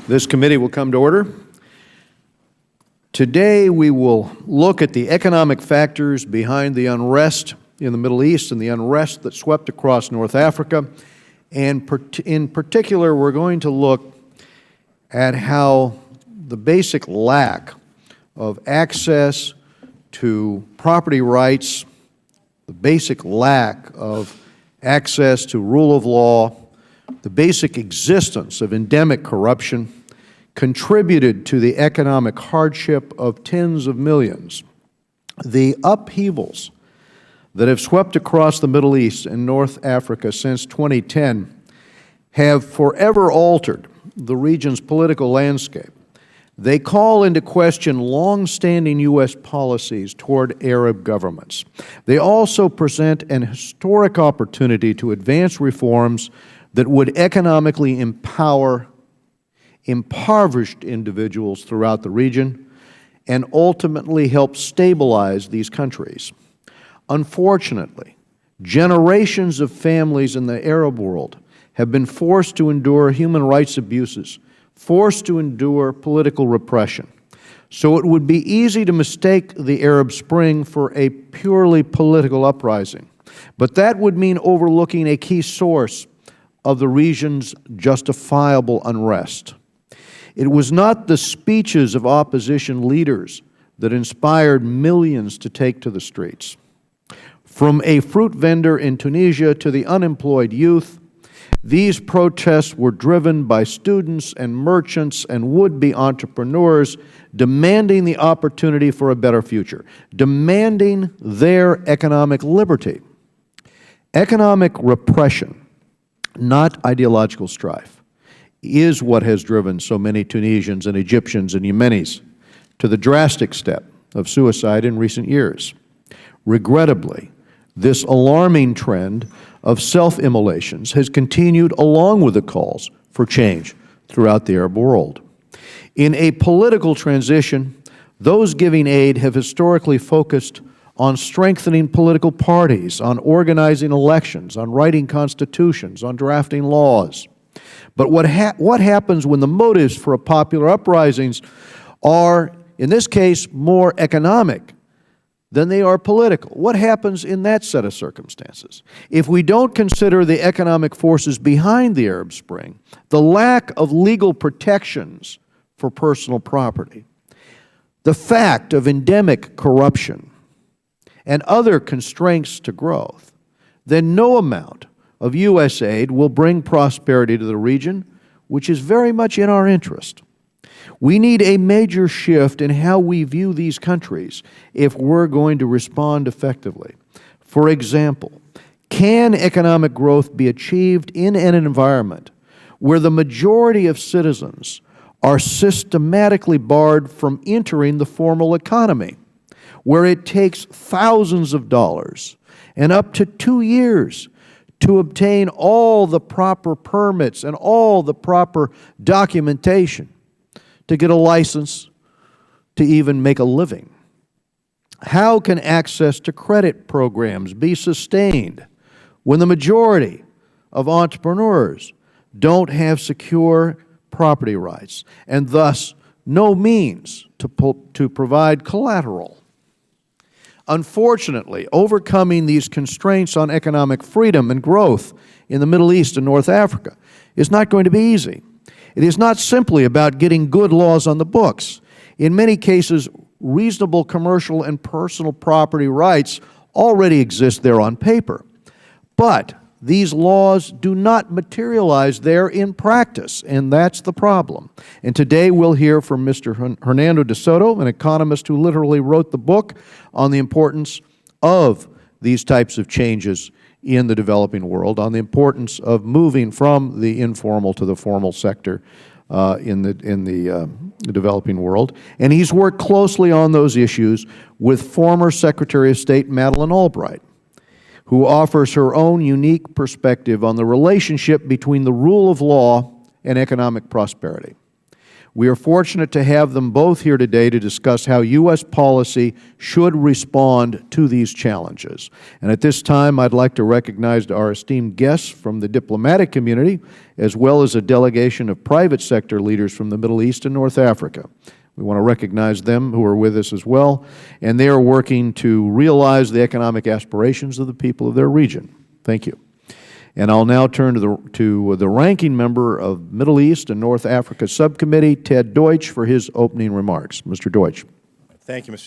This committee will come to order. Today we will look at the economic factors behind the unrest in the Middle East and the unrest that swept across North Africa. And in particular, we're going to look at how the basic lack of access to property rights, the basic lack of access to rule of law, the basic existence of endemic corruption contributed to the economic hardship of tens of millions. The upheavals that have swept across the Middle East and North Africa since 2010 have forever altered the region's political landscape. They call into question long-standing U.S. policies toward Arab governments. They also present an historic opportunity to advance reforms that would economically empower impoverished individuals throughout the region and ultimately help stabilize these countries. Unfortunately, generations of families in the Arab world have been forced to endure human rights abuses, forced to endure political repression. So it would be easy to mistake the Arab Spring for a purely political uprising. But that would mean overlooking a key source of the region's justifiable unrest. It was not the speeches of opposition leaders that inspired millions to take to the streets. From a fruit vendor in Tunisia to the unemployed youth, these protests were driven by students and merchants and would-be entrepreneurs demanding the opportunity for a better future, demanding their economic liberty. Economic repression, not ideological strife, is what has driven so many Tunisians and Egyptians and Yemenis to the drastic step of suicide in recent years. Regrettably, this alarming trend of self-immolations has continued along with the calls for change throughout the Arab world. In a political transition, those giving aid have historically focused on strengthening political parties, on organizing elections, on writing constitutions, on drafting laws. But what happens when the motives for popular uprisings are, in this case, more economic than they are political? What happens in that set of circumstances? If we don't consider the economic forces behind the Arab Spring, the lack of legal protections for personal property, the fact of endemic corruption, and other constraints to growth, then no amount of U.S. aid will bring prosperity to the region, which is very much in our interest. We need a major shift in how we view these countries if we're going to respond effectively. For example, can economic growth be achieved in an environment where the majority of citizens are systematically barred from entering the formal economy, where it takes thousands of dollars and up to 2 years to obtain all the proper permits and all the proper documentation to get a license to even make a living? How can access to credit programs be sustained when the majority of entrepreneurs don't have secure property rights and thus no means to provide collateral? Unfortunately, overcoming these constraints on economic freedom and growth in the Middle East and North Africa is not going to be easy. It is not simply about getting good laws on the books. In many cases, reasonable commercial and personal property rights already exist there on paper. But these laws do not materialize there in practice, and that's the problem. And today we'll hear from Mr. Hernando de Soto, an economist who literally wrote the book on the importance of these types of changes in the developing world, on the importance of moving from the informal to the formal sector in the developing world. And he's worked closely on those issues with former Secretary of State Madeleine Albright, who offers her own unique perspective on the relationship between the rule of law and economic prosperity. We are fortunate to have them both here today to discuss how U.S. policy should respond to these challenges. And at this time, I'd like to recognize our esteemed guests from the diplomatic community, as well as a delegation of private sector leaders from the Middle East and North Africa. We want to recognize them who are with us as well, and they are working to realize the economic aspirations of the people of their region. Thank you. And I'll now turn to the ranking member of Middle East and North Africa Subcommittee, Ted Deutsch, for his opening remarks. Mr. Deutsch. Thank you, Mr.